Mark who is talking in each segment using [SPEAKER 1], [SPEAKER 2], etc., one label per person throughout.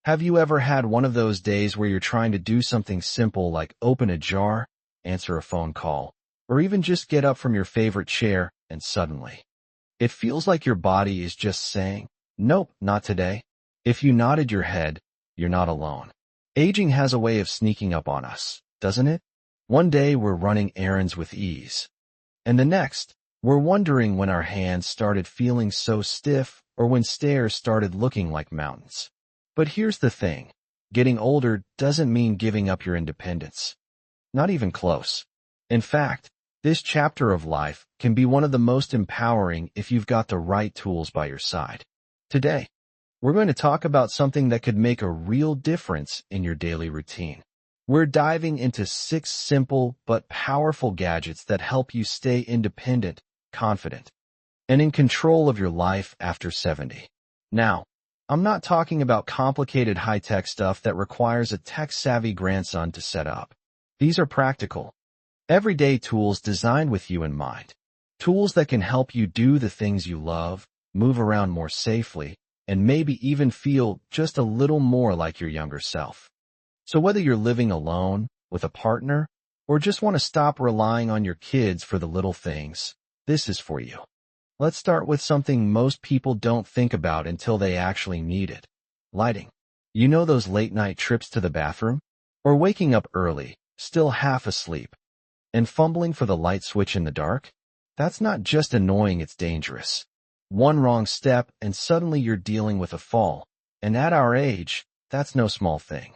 [SPEAKER 1] Have you ever had one of those days where you're trying to do something simple like open a jar, answer a phone call, or even just get up from your favorite chair and suddenly it feels like your body is just saying, nope, not today? If you nodded your head, you're not alone. Aging has a way of sneaking up on us, doesn't it? One day we're running errands with ease, and the next, we're wondering when our hands started feeling so stiff or when stairs started looking like mountains. But here's the thing. Getting older doesn't mean giving up your independence. Not even close. In fact, this chapter of life can be one of the most empowering if you've got the right tools by your side. Today, we're going to talk about something that could make a real difference in your daily routine. We're diving into 6 simple but powerful gadgets that help you stay independent, confident, and in control of your life after 70. Now, I'm not talking about complicated high-tech stuff that requires a tech-savvy grandson to set up. These are practical, everyday tools designed with you in mind. Tools that can help you do the things you love, move around more safely, and maybe even feel just a little more like your younger self. So whether you're living alone, with a partner, or just want to stop relying on your kids for the little things, this is for you. Let's start with something most people don't think about until they actually need it. Lighting. You know those late-night trips to the bathroom? Or waking up early, still half asleep, and fumbling for the light switch in the dark? That's not just annoying, it's dangerous. One wrong step and suddenly you're dealing with a fall, and at our age, that's no small thing.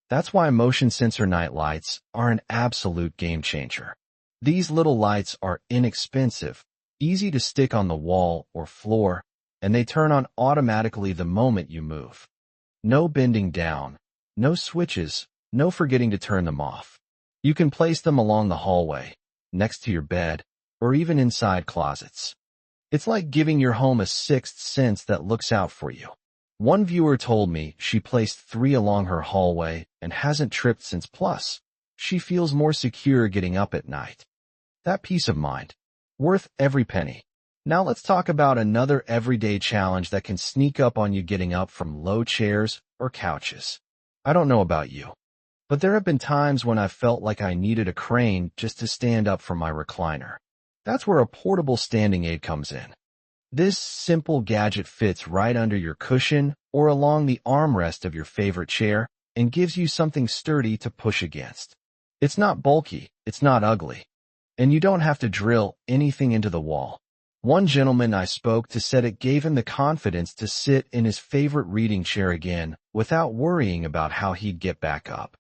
[SPEAKER 1] That's why motion sensor night lights are an absolute game changer. These little lights are inexpensive, easy to stick on the wall or floor, and they turn on automatically the moment you move. No bending down, no switches, no forgetting to turn them off. You can place them along the hallway, next to your bed, or even inside closets. It's like giving your home a sixth sense that looks out for you. One viewer told me she placed 3 along her hallway and hasn't tripped since. Plus, she feels more secure getting up at night. That peace of mind, worth every penny. Now let's talk about another everyday challenge that can sneak up on you getting up from low chairs or couches. I don't know about you, but there have been times when I felt like I needed a crane just to stand up from my recliner. That's where a portable standing aid comes in. This simple gadget fits right under your cushion or along the armrest of your favorite chair and gives you something sturdy to push against. It's not bulky, it's not ugly, and you don't have to drill anything into the wall. One gentleman I spoke to said it gave him the confidence to sit in his favorite reading chair again without worrying about how he'd get back up.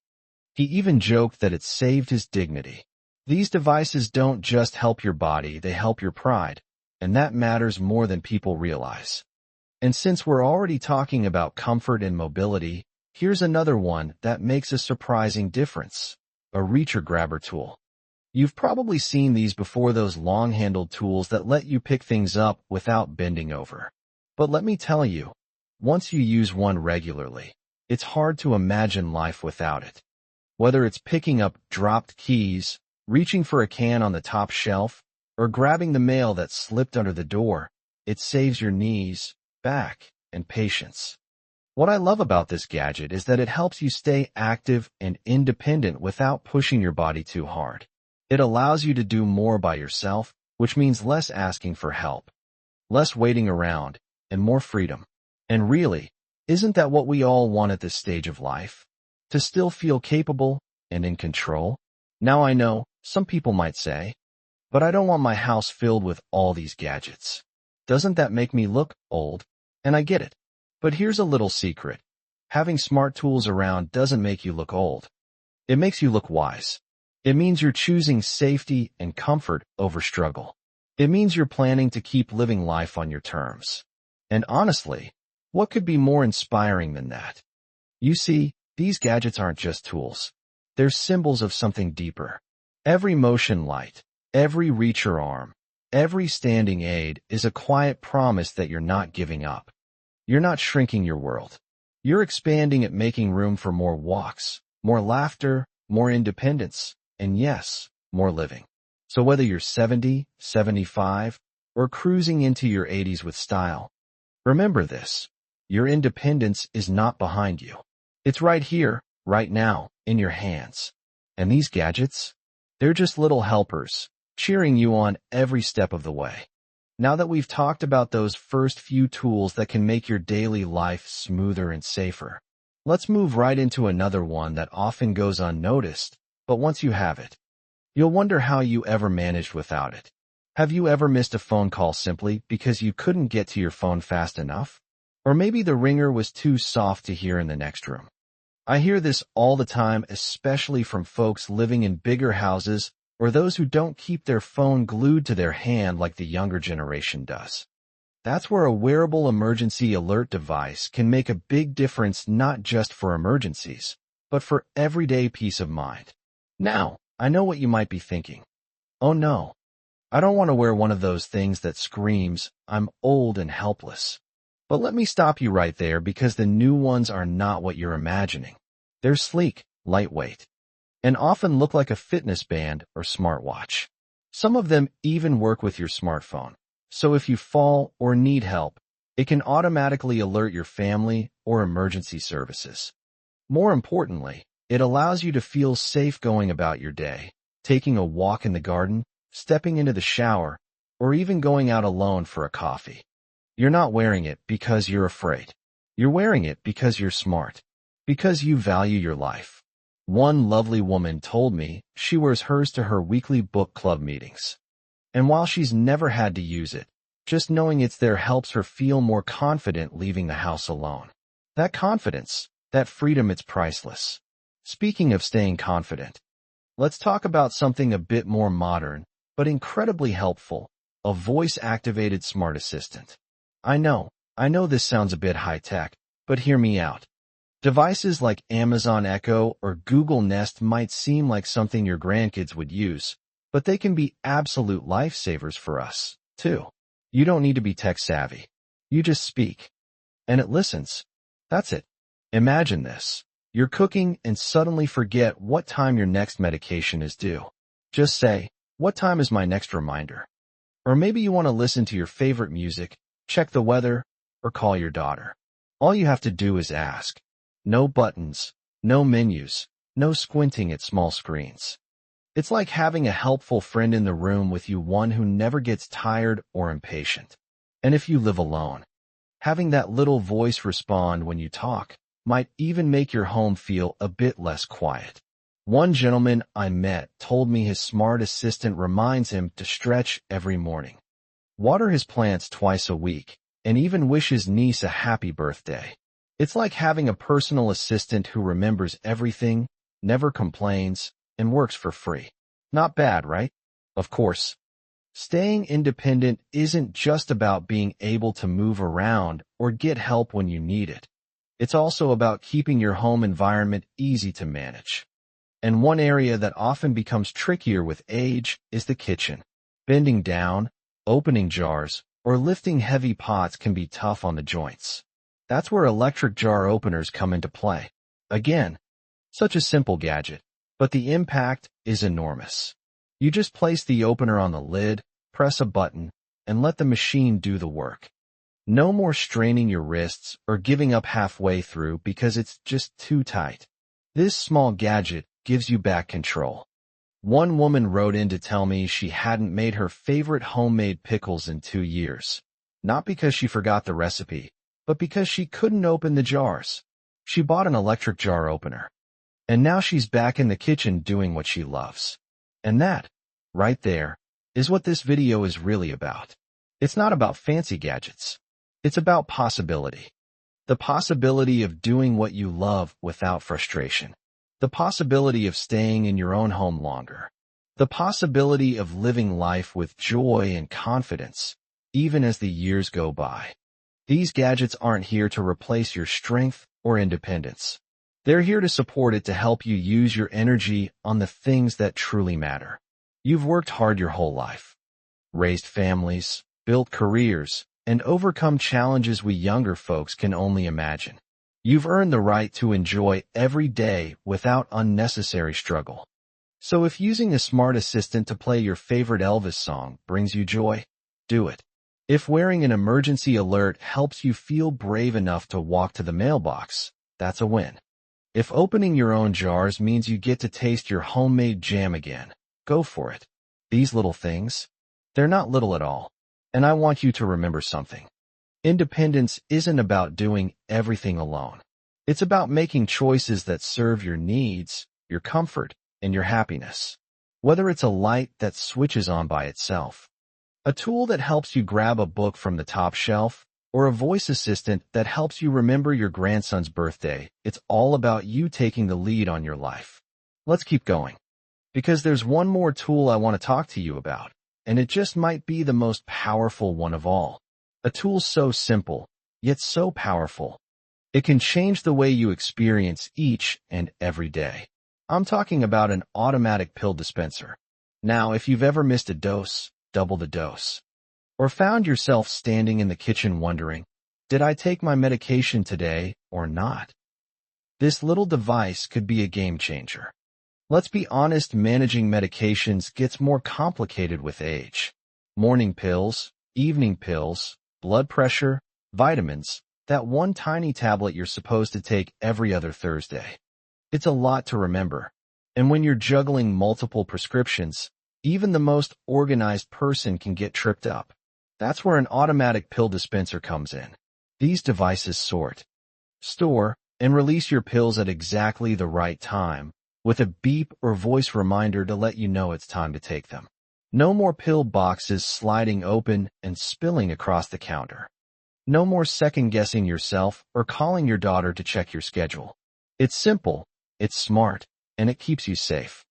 [SPEAKER 1] He even joked that it saved his dignity. These devices don't just help your body, they help your pride, and that matters more than people realize. And since we're already talking about comfort and mobility, here's another one that makes a surprising difference: a reacher grabber tool. You've probably seen these before, those long-handled tools that let you pick things up without bending over. But let me tell you, once you use one regularly, it's hard to imagine life without it. Whether it's picking up dropped keys, reaching for a can on the top shelf, or grabbing the mail that slipped under the door, it saves your knees, back, and patience. What I love about this gadget is that it helps you stay active and independent without pushing your body too hard. It allows you to do more by yourself, which means less asking for help, less waiting around, and more freedom. And really, isn't that what we all want at this stage of life? To still feel capable and in control? Now I know, some people might say, but I don't want my house filled with all these gadgets. Doesn't that make me look old? And I get it. But here's a little secret. Having smart tools around doesn't make you look old. It makes you look wise. It means you're choosing safety and comfort over struggle. It means you're planning to keep living life on your terms. And honestly, what could be more inspiring than that? You see, these gadgets aren't just tools. They're symbols of something deeper. Every motion light, every reacher arm, every standing aid is a quiet promise that you're not giving up. You're not shrinking your world. You're expanding it, making room for more walks, more laughter, more independence, and yes, more living. So whether you're 70, 75, or cruising into your 80s with style, remember this: your independence is not behind you. It's right here, right now, in your hands. And these gadgets? They're just little helpers, cheering you on every step of the way. Now that we've talked about those first few tools that can make your daily life smoother and safer, let's move right into another one that often goes unnoticed, but once you have it, you'll wonder how you ever managed without it. Have you ever missed a phone call simply because you couldn't get to your phone fast enough? Or maybe the ringer was too soft to hear in the next room. I hear this all the time, especially from folks living in bigger houses or those who don't keep their phone glued to their hand like the younger generation does. That's where a wearable emergency alert device can make a big difference, not just for emergencies, but for everyday peace of mind. Now, I know what you might be thinking. Oh no, I don't want to wear one of those things that screams, "I'm old and helpless." But let me stop you right there, because the new ones are not what you're imagining. They're sleek, lightweight, and often look like a fitness band or smartwatch. Some of them even work with your smartphone, so if you fall or need help, it can automatically alert your family or emergency services. More importantly, it allows you to feel safe going about your day, taking a walk in the garden, stepping into the shower, or even going out alone for a coffee. You're not wearing it because you're afraid. You're wearing it because you're smart, because you value your life. One lovely woman told me she wears hers to her weekly book club meetings. And while she's never had to use it, just knowing it's there helps her feel more confident leaving the house alone. That confidence, that freedom, it's priceless. Speaking of staying confident, let's talk about something a bit more modern, but incredibly helpful: a voice-activated smart assistant. I know this sounds a bit high-tech, but hear me out. Devices like Amazon Echo or Google Nest might seem like something your grandkids would use, but they can be absolute lifesavers for us, too. You don't need to be tech-savvy. You just speak, and it listens. That's it. Imagine this. You're cooking and suddenly forget what time your next medication is due. Just say, "What time is my next reminder?" Or maybe you want to listen to your favorite music, check the weather, or call your daughter. All you have to do is ask. No buttons, no menus, no squinting at small screens. It's like having a helpful friend in the room with you, one who never gets tired or impatient. And if you live alone, having that little voice respond when you talk might even make your home feel a bit less quiet. One gentleman I met told me his smart assistant reminds him to stretch every morning, water his plants twice a week, and even wish his niece a happy birthday. It's like having a personal assistant who remembers everything, never complains, and works for free. Not bad, right? Of course, staying independent isn't just about being able to move around or get help when you need it. It's also about keeping your home environment easy to manage. And one area that often becomes trickier with age is the kitchen. Bending down, opening jars, or lifting heavy pots can be tough on the joints. That's where electric jar openers come into play. Again, such a simple gadget, but the impact is enormous. You just place the opener on the lid, press a button, and let the machine do the work. No more straining your wrists or giving up halfway through because it's just too tight. This small gadget gives you back control. One woman wrote in to tell me she hadn't made her favorite homemade pickles in 2 years. Not because she forgot the recipe, but because she couldn't open the jars. She bought an electric jar opener. And now she's back in the kitchen doing what she loves. And that, right there, is what this video is really about. It's not about fancy gadgets. It's about possibility. The possibility of doing what you love without frustration. The possibility of staying in your own home longer. The possibility of living life with joy and confidence, even as the years go by. These gadgets aren't here to replace your strength or independence. They're here to support it, to help you use your energy on the things that truly matter. You've worked hard your whole life, raised families, built careers, and overcome challenges we younger folks can only imagine. You've earned the right to enjoy every day without unnecessary struggle. So if using a smart assistant to play your favorite Elvis song brings you joy, do it. If wearing an emergency alert helps you feel brave enough to walk to the mailbox, that's a win. If opening your own jars means you get to taste your homemade jam again, go for it. These little things, they're not little at all. And I want you to remember something. Independence isn't about doing everything alone. It's about making choices that serve your needs, your comfort, and your happiness. Whether it's a light that switches on by itself, a tool that helps you grab a book from the top shelf, or a voice assistant that helps you remember your grandson's birthday, it's all about you taking the lead on your life. Let's keep going. Because there's one more tool I want to talk to you about, and it just might be the most powerful one of all. A tool so simple, yet so powerful. It can change the way you experience each and every day. I'm talking about an automatic pill dispenser. Now, if you've ever missed a dose, double the dose. Or found yourself standing in the kitchen wondering, did I take my medication today or not? This little device could be a game changer. Let's be honest, managing medications gets more complicated with age. Morning pills, evening pills, blood pressure, vitamins, that one tiny tablet you're supposed to take every other Thursday. It's a lot to remember. And when you're juggling multiple prescriptions, even the most organized person can get tripped up. That's where an automatic pill dispenser comes in. These devices sort, store, and release your pills at exactly the right time, with a beep or voice reminder to let you know it's time to take them. No more pill boxes sliding open and spilling across the counter. No more second-guessing yourself or calling your daughter to check your schedule. It's simple, it's smart, and it keeps you safe.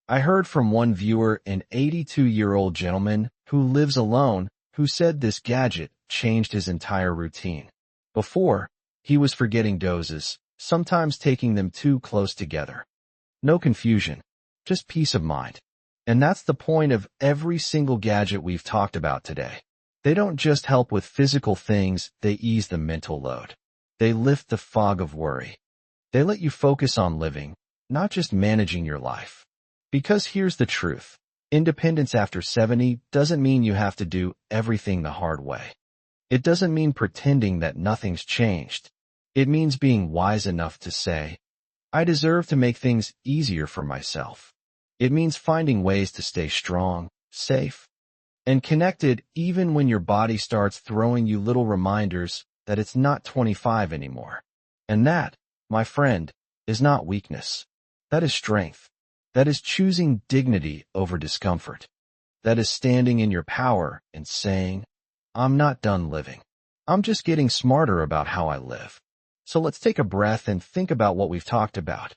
[SPEAKER 1] I heard from one viewer, an 82-year-old gentleman who lives alone, who said this gadget changed his entire routine. Before, he was forgetting doses, sometimes taking them too close together. No confusion, just peace of mind. And that's the point of every single gadget we've talked about today. They don't just help with physical things, they ease the mental load. They lift the fog of worry. They let you focus on living, not just managing your life. Because here's the truth. Independence after 70 doesn't mean you have to do everything the hard way. It doesn't mean pretending that nothing's changed. It means being wise enough to say, I deserve to make things easier for myself. It means finding ways to stay strong, safe, and connected even when your body starts throwing you little reminders that it's not 25 anymore. And that, my friend, is not weakness. That is strength. That is choosing dignity over discomfort. That is standing in your power and saying, I'm not done living. I'm just getting smarter about how I live. So let's take a breath and think about what we've talked about.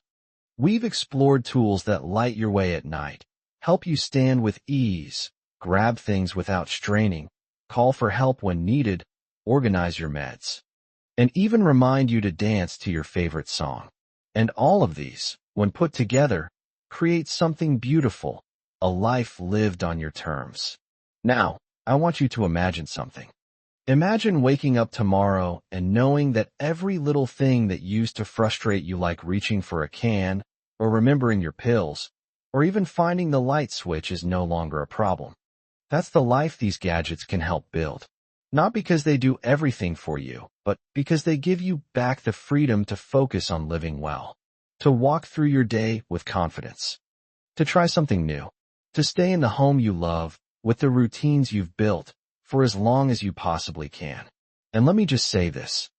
[SPEAKER 1] We've explored tools that light your way at night, help you stand with ease, grab things without straining, call for help when needed, organize your meds, and even remind you to dance to your favorite song. And all of these, when put together, create something beautiful, a life lived on your terms. Now, I want you to imagine something. Imagine waking up tomorrow and knowing that every little thing that used to frustrate you, like reaching for a can, or remembering your pills, or even finding the light switch, is no longer a problem. That's the life these gadgets can help build. Not because they do everything for you, but because they give you back the freedom to focus on living well, to walk through your day with confidence, to try something new, to stay in the home you love, with the routines you've built, for as long as you possibly can. And let me just say this.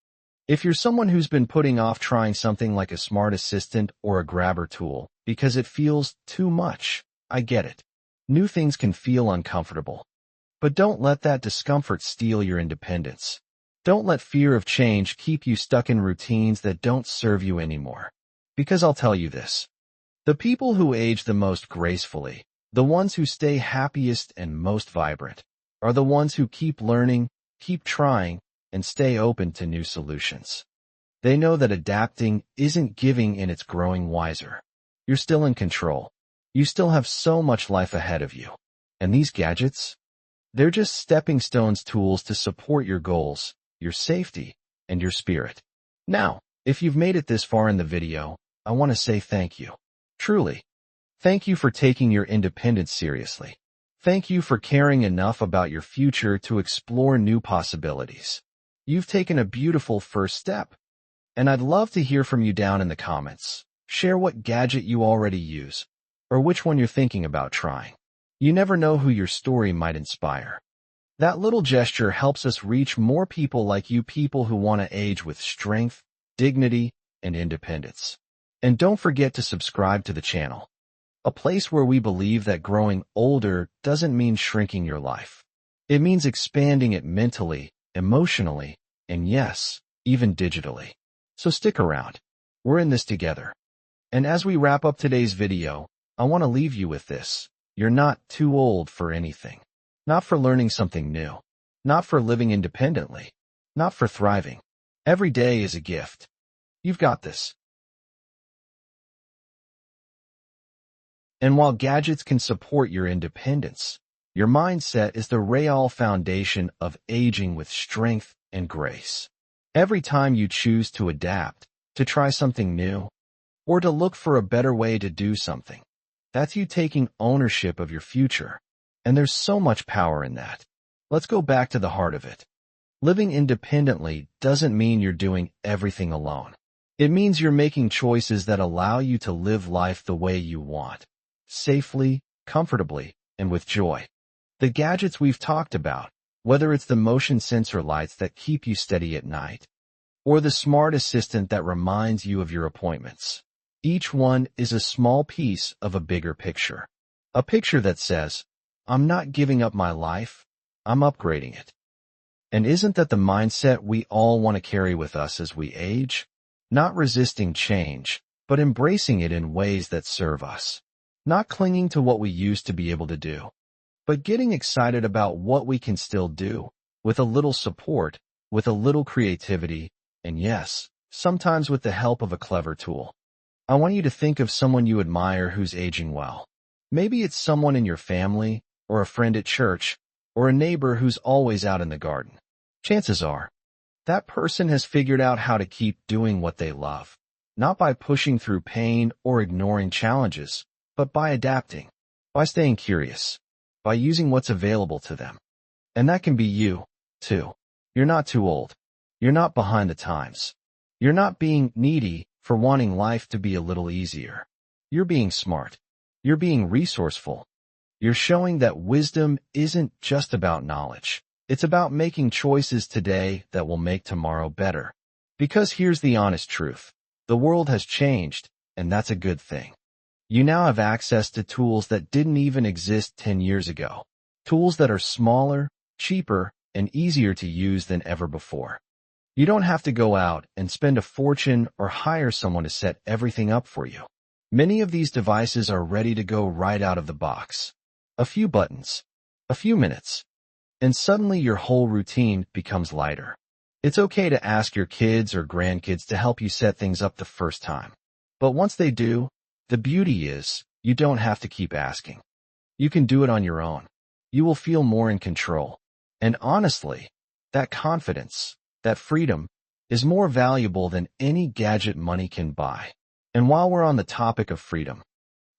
[SPEAKER 1] If you're someone who's been putting off trying something like a smart assistant or a grabber tool because it feels too much, I get it. New things can feel uncomfortable. But don't let that discomfort steal your independence. Don't let fear of change keep you stuck in routines that don't serve you anymore. Because I'll tell you this. The people who age the most gracefully, the ones who stay happiest and most vibrant, are the ones who keep learning, keep trying, and stay open to new solutions. They know that adapting isn't giving in, it's growing wiser. You're still in control. You still have so much life ahead of you. And these gadgets? They're just stepping stones, tools to support your goals, your safety, and your spirit. Now, if you've made it this far in the video, I want to say thank you. Truly. Thank you for taking your independence seriously. Thank you for caring enough about your future to explore new possibilities. You've taken a beautiful first step. And I'd love to hear from you down in the comments. Share what gadget you already use, or which one you're thinking about trying. You never know who your story might inspire. That little gesture helps us reach more people like you, people who want to age with strength, dignity, and independence. And don't forget to subscribe to the channel, a place where we believe that growing older doesn't mean shrinking your life. It means expanding it mentally, emotionally, and yes, even digitally. So stick around. We're in this together. And as we wrap up today's video, I want to leave you with this. You're not too old for anything. Not for learning something new. Not for living independently. Not for thriving. Every day is a gift. You've got this. And while gadgets can support your independence, your mindset is the real foundation of aging with strength and grace. Every time you choose to adapt, to try something new, or to look for a better way to do something, that's you taking ownership of your future. And there's so much power in that. Let's go back to the heart of it. Living independently doesn't mean you're doing everything alone. It means you're making choices that allow you to live life the way you want, safely, comfortably, and with joy. The gadgets we've talked about, whether it's the motion sensor lights that keep you steady at night, or the smart assistant that reminds you of your appointments, each one is a small piece of a bigger picture. A picture that says, I'm not giving up my life, I'm upgrading it. And isn't that the mindset we all want to carry with us as we age? Not resisting change, but embracing it in ways that serve us. Not clinging to what we used to be able to do, but getting excited about what we can still do, with a little support, with a little creativity, and yes, sometimes with the help of a clever tool. I want you to think of someone you admire who's aging well. Maybe it's someone in your family, or a friend at church, or a neighbor who's always out in the garden. Chances are, that person has figured out how to keep doing what they love, not by pushing through pain or ignoring challenges, but by adapting, by staying curious, by using what's available to them. And that can be you, too. You're not too old. You're not behind the times. You're not being needy for wanting life to be a little easier. You're being smart. You're being resourceful. You're showing that wisdom isn't just about knowledge. It's about making choices today that will make tomorrow better. Because here's the honest truth. The world has changed, and that's a good thing. You now have access to tools that didn't even exist 10 years ago. Tools that are smaller, cheaper, and easier to use than ever before. You don't have to go out and spend a fortune or hire someone to set everything up for you. Many of these devices are ready to go right out of the box. A few buttons, a few minutes, and suddenly your whole routine becomes lighter. It's okay to ask your kids or grandkids to help you set things up the first time. But once they do, the beauty is, you don't have to keep asking. You can do it on your own. You will feel more in control. And honestly, that confidence, that freedom, is more valuable than any gadget money can buy. And while we're on the topic of freedom,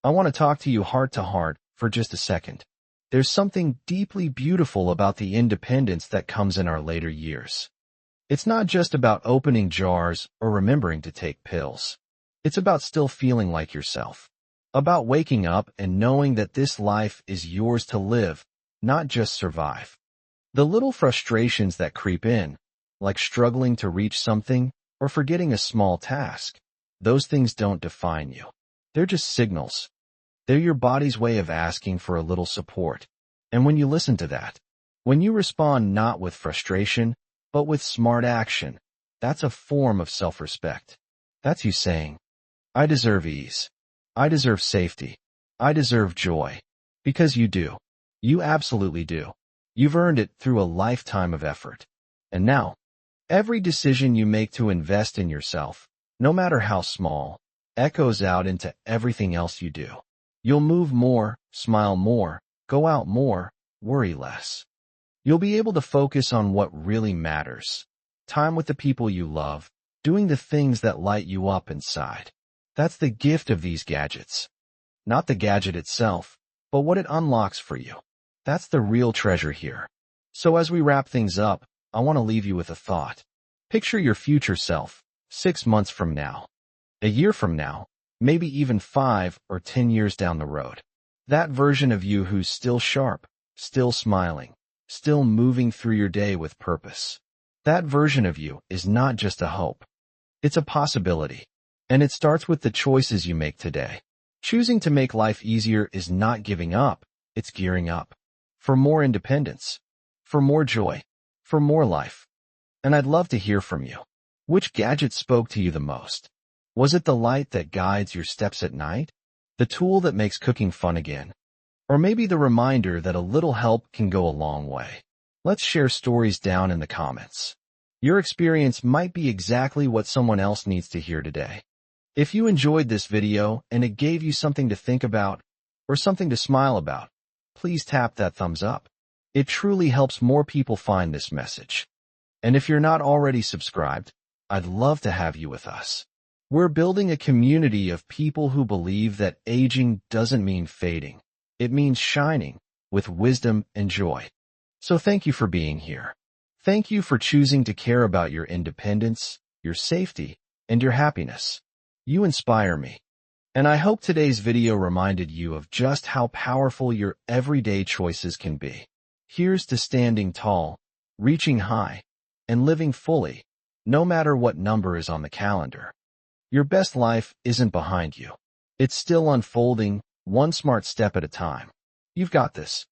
[SPEAKER 1] I want to talk to you heart to heart for just a second. There's something deeply beautiful about the independence that comes in our later years. It's not just about opening jars or remembering to take pills. It's about still feeling like yourself. About waking up and knowing that this life is yours to live, not just survive. The little frustrations that creep in, like struggling to reach something or forgetting a small task, those things don't define you. They're just signals. They're your body's way of asking for a little support. And when you listen to that, when you respond not with frustration, but with smart action, that's a form of self-respect. That's you saying, I deserve ease. I deserve safety. I deserve joy. Because you do. You absolutely do. You've earned it through a lifetime of effort. And now, every decision you make to invest in yourself, no matter how small, echoes out into everything else you do. You'll move more, smile more, go out more, worry less. You'll be able to focus on what really matters. Time with the people you love, doing the things that light you up inside. That's the gift of these gadgets. Not the gadget itself, but what it unlocks for you. That's the real treasure here. So as we wrap things up, I want to leave you with a thought. Picture your future self, 6 months from now, a year from now, maybe even 5 or 10 years down the road. That version of you who's still sharp, still smiling, still moving through your day with purpose. That version of you is not just a hope. It's a possibility. And it starts with the choices you make today. Choosing to make life easier is not giving up, it's gearing up. For more independence. For more joy. For more life. And I'd love to hear from you. Which gadget spoke to you the most? Was it the light that guides your steps at night? The tool that makes cooking fun again? Or maybe the reminder that a little help can go a long way? Let's share stories down in the comments. Your experience might be exactly what someone else needs to hear today. If you enjoyed this video and it gave you something to think about or something to smile about, please tap that thumbs up. It truly helps more people find this message. And if you're not already subscribed, I'd love to have you with us. We're building a community of people who believe that aging doesn't mean fading. It means shining with wisdom and joy. So thank you for being here. Thank you for choosing to care about your independence, your safety, and your happiness. You inspire me. And I hope today's video reminded you of just how powerful your everyday choices can be. Here's to standing tall, reaching high, and living fully, no matter what number is on the calendar. Your best life isn't behind you. It's still unfolding, one smart step at a time. You've got this.